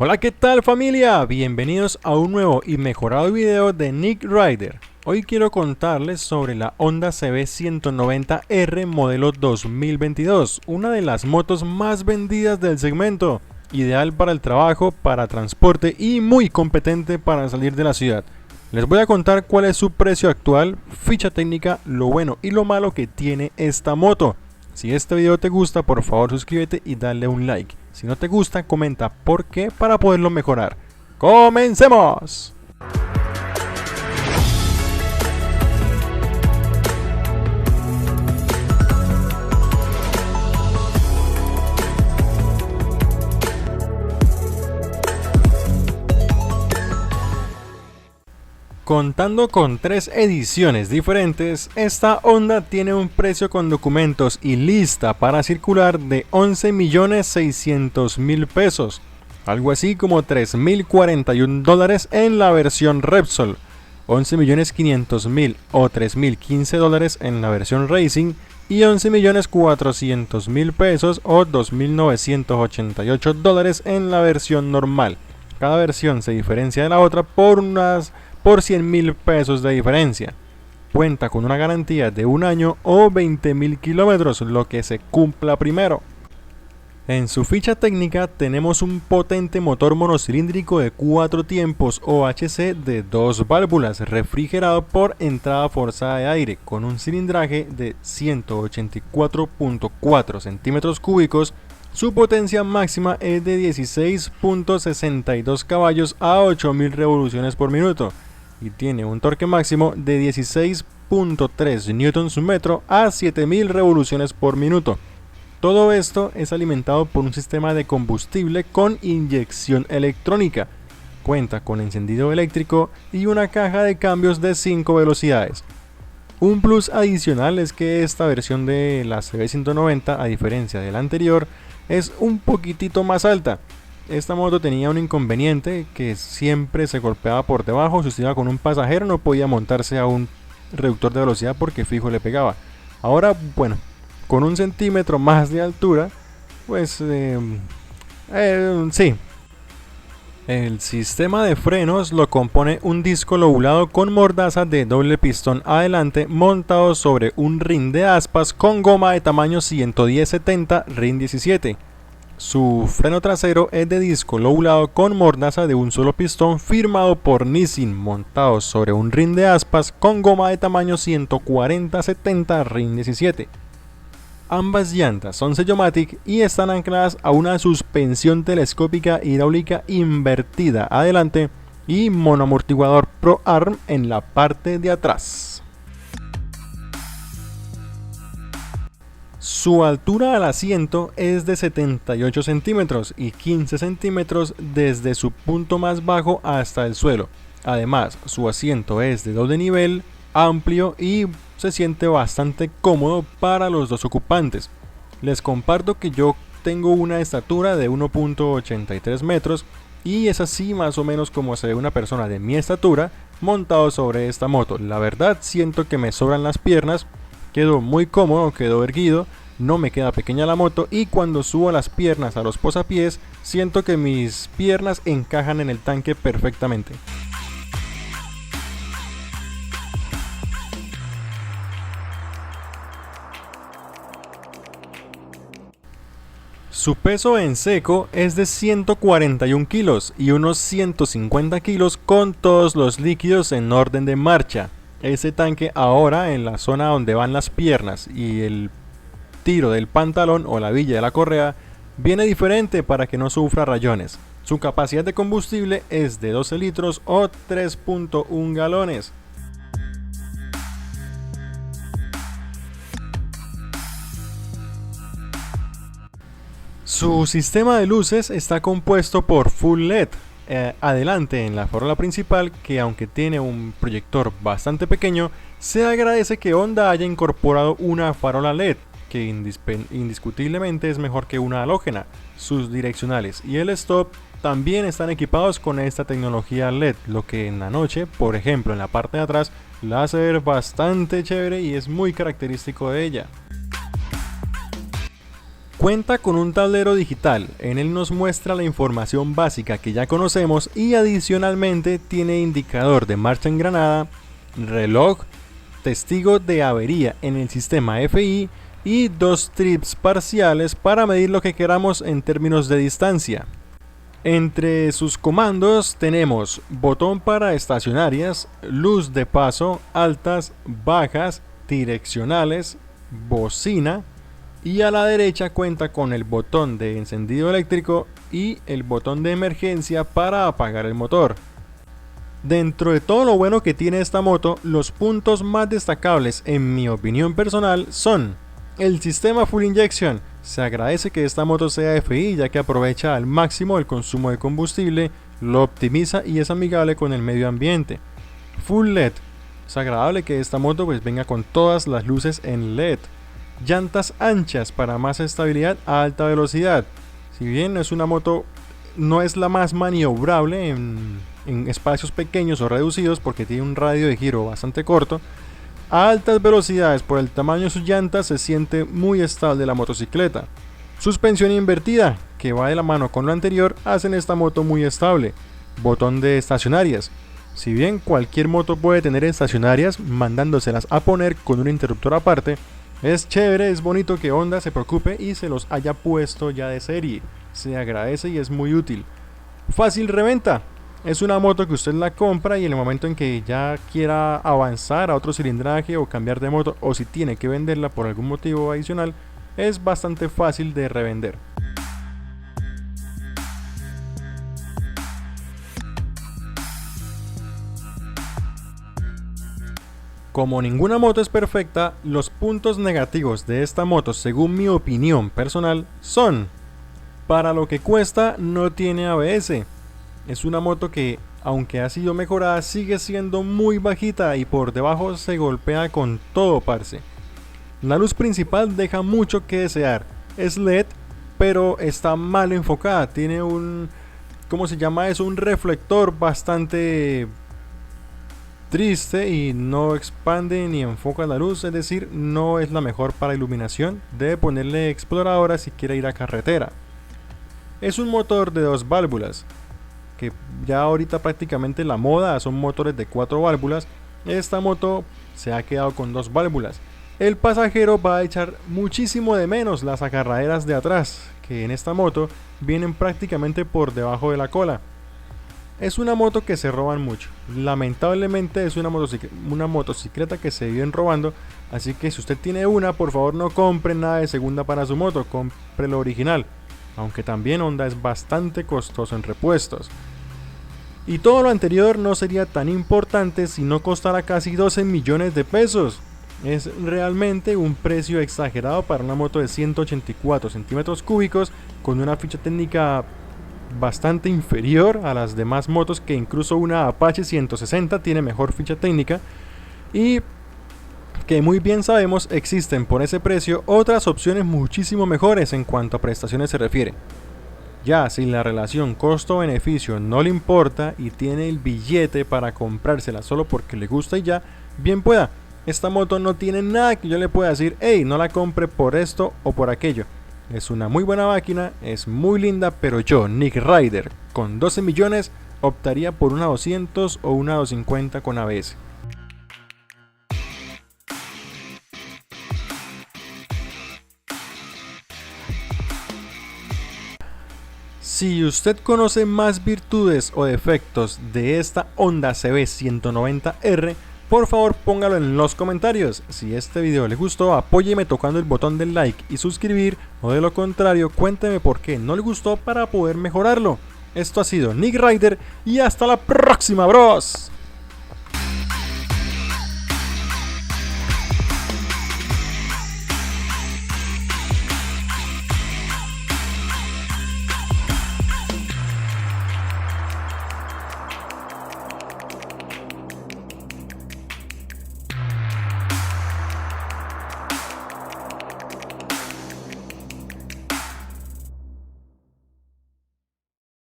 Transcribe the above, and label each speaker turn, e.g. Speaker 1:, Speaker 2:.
Speaker 1: Hola, ¿qué tal familia? Bienvenidos a un nuevo y mejorado video de Nick Rider. Hoy quiero contarles sobre la Honda CB190R modelo 2022, una de las motos más vendidas del segmento, ideal para el trabajo, para transporte y muy competente para salir de la ciudad. Les voy a contar cuál es su precio actual, ficha técnica, lo bueno y lo malo que tiene esta moto. Si este video te gusta, por favor suscríbete y dale un like. Si no te gusta, comenta por qué para poderlo mejorar. ¡Comencemos! Contando con 3 ediciones diferentes, esta Honda tiene un precio con documentos y lista para circular de 11.600.000 pesos, algo así como $3.041 en la versión Repsol, 11.500.000 o $3.015 en la versión Racing y 11.400.000 pesos o $2.988 en la versión normal. Cada versión se diferencia de la otra por 100.000 pesos de diferencia. Cuenta con una garantía de un año o 20.000 kilómetros, lo que se cumpla primero. En su ficha técnica tenemos un potente motor monocilíndrico de 4 tiempos OHC de 2 válvulas, refrigerado por entrada forzada de aire, con un cilindraje de 184.4 centímetros cúbicos. Su potencia máxima es de 16.62 caballos a 8.000 revoluciones por minuto y tiene un torque máximo de 16.3 Nm a 7.000 revoluciones por minuto. Todo esto es alimentado por un sistema de combustible con inyección electrónica. Cuenta con encendido eléctrico y una caja de cambios de 5 velocidades. Un plus adicional es que esta versión de la CB190, a diferencia de la anterior, es un poquitito más alta. Esta moto tenía un inconveniente, que siempre se golpeaba por debajo. Si iba con un pasajero no podía montarse a un reductor de velocidad porque fijo le pegaba. Ahora, bueno, con 1 centímetro más de altura, pues sí. El sistema de frenos lo compone un disco lobulado con mordaza de doble pistón adelante montado sobre un rin de aspas con goma de tamaño 110/70 RIN 17. Su freno trasero es de disco lobulado con mordaza de un solo pistón firmado por Nissin, montado sobre un rin de aspas con goma de tamaño 140/70 RIN 17. Ambas llantas son Sellomatic y están ancladas a una suspensión telescópica hidráulica invertida adelante y monoamortiguador Pro Arm en la parte de atrás. Su altura al asiento es de 78 centímetros y 15 centímetros desde su punto más bajo hasta el suelo. Además, su asiento es de doble nivel, amplio y se siente bastante cómodo para los dos ocupantes. Les comparto que yo tengo una estatura de 1.83 metros y es así más o menos como se ve una persona de mi estatura montado sobre esta moto. La verdad siento que me sobran las piernas. Quedo muy cómodo, quedo erguido, no me queda pequeña la moto y cuando subo las piernas a los posapiés siento que mis piernas encajan en el tanque perfectamente. Su peso en seco es de 141 kilos y unos 150 kilos con todos los líquidos en orden de marcha. Ese tanque ahora en la zona donde van las piernas y el tiro del pantalón o la villa de la correa viene diferente para que no sufra rayones. Su capacidad de combustible es de 12 litros o 3.1 galones. Su sistema de luces está compuesto por Full LED. Adelante en la farola principal, que aunque tiene un proyector bastante pequeño, se agradece que Honda haya incorporado una farola LED, que indiscutiblemente es mejor que una halógena. Sus direccionales y el stop también están equipados con esta tecnología LED, lo que en la noche, por ejemplo en la parte de atrás, la hace ver bastante chévere y es muy característico de ella. Cuenta con un tablero digital, en él nos muestra la información básica que ya conocemos y adicionalmente tiene indicador de marcha engranada, reloj, testigo de avería en el sistema FI y 2 trips parciales para medir lo que queramos en términos de distancia. Entre sus comandos tenemos botón para estacionarias, luz de paso, altas, bajas, direccionales, bocina y a la derecha cuenta con el botón de encendido eléctrico y el botón de emergencia para apagar el motor. Dentro de todo lo bueno que tiene esta moto, los puntos más destacables en mi opinión personal son el sistema Full Injection. Se agradece que esta moto sea FI ya que aprovecha al máximo el consumo de combustible, lo optimiza y es amigable con el medio ambiente. Full LED. Es agradable que esta moto pues venga con todas las luces en LED. Llantas anchas para más estabilidad a alta velocidad. Si bien es una moto, no es la más maniobrable en espacios pequeños o reducidos porque tiene un radio de giro bastante corto. A altas velocidades por el tamaño de sus llantas se siente muy estable la motocicleta. Suspensión invertida, que va de la mano con lo anterior, hacen esta moto muy estable. Botón de estacionarias. Si bien cualquier moto puede tener estacionarias, mandándoselas a poner con un interruptor aparte, es chévere, es bonito que Honda se preocupe y se los haya puesto ya de serie. Se agradece y es muy útil. Fácil reventa. Es una moto que usted la compra y en el momento en que ya quiera avanzar a otro cilindraje o cambiar de moto, o si tiene que venderla por algún motivo adicional, es bastante fácil de revender. Como ninguna moto es perfecta, los puntos negativos de esta moto, según mi opinión personal, son: para lo que cuesta, no tiene ABS. Es una moto que, aunque ha sido mejorada, sigue siendo muy bajita y por debajo se golpea con todo, parce. La luz principal deja mucho que desear. Es LED, pero está mal enfocada. Tiene un... ¿cómo se llama eso? Un reflector bastante triste y no expande ni enfoca la luz, es decir, no es la mejor para iluminación. Debe ponerle exploradora si quiere ir a carretera. Es un motor de 2 válvulas, que ya ahorita prácticamente la moda son motores de 4 válvulas. Esta moto se ha quedado con 2 válvulas. El pasajero va a echar muchísimo de menos las agarraderas de atrás, que en esta moto vienen prácticamente por debajo de la cola. Es una moto que se roban mucho. Lamentablemente es una motocicleta que se viven robando. Así que si usted tiene una, por favor no compre nada de segunda para su moto, compre lo original. Aunque también Honda es bastante costoso en repuestos. Y todo lo anterior no sería tan importante si no costara casi 12 millones de pesos. Es realmente un precio exagerado para una moto de 184 centímetros cúbicos con una ficha técnica bastante inferior a las demás motos, que incluso una Apache 160 tiene mejor ficha técnica, y que muy bien sabemos existen por ese precio otras opciones muchísimo mejores en cuanto a prestaciones se refiere. Ya si la relación costo-beneficio no le importa y tiene el billete para comprársela solo porque le gusta y ya, bien pueda. Esta moto no tiene nada que yo le pueda decir: hey, no la compre por esto o por aquello. Es una muy buena máquina, es muy linda, pero yo, Nick Rider, con 12 millones, optaría por una 200 o una 250 con ABS. Si usted conoce más virtudes o defectos de esta Honda CB 190R, por favor póngalo en los comentarios. Si este video le gustó, apóyeme tocando el botón del like y suscribir, o de lo contrario cuénteme por qué no le gustó para poder mejorarlo. Esto ha sido Nick Rider y hasta la próxima, bros.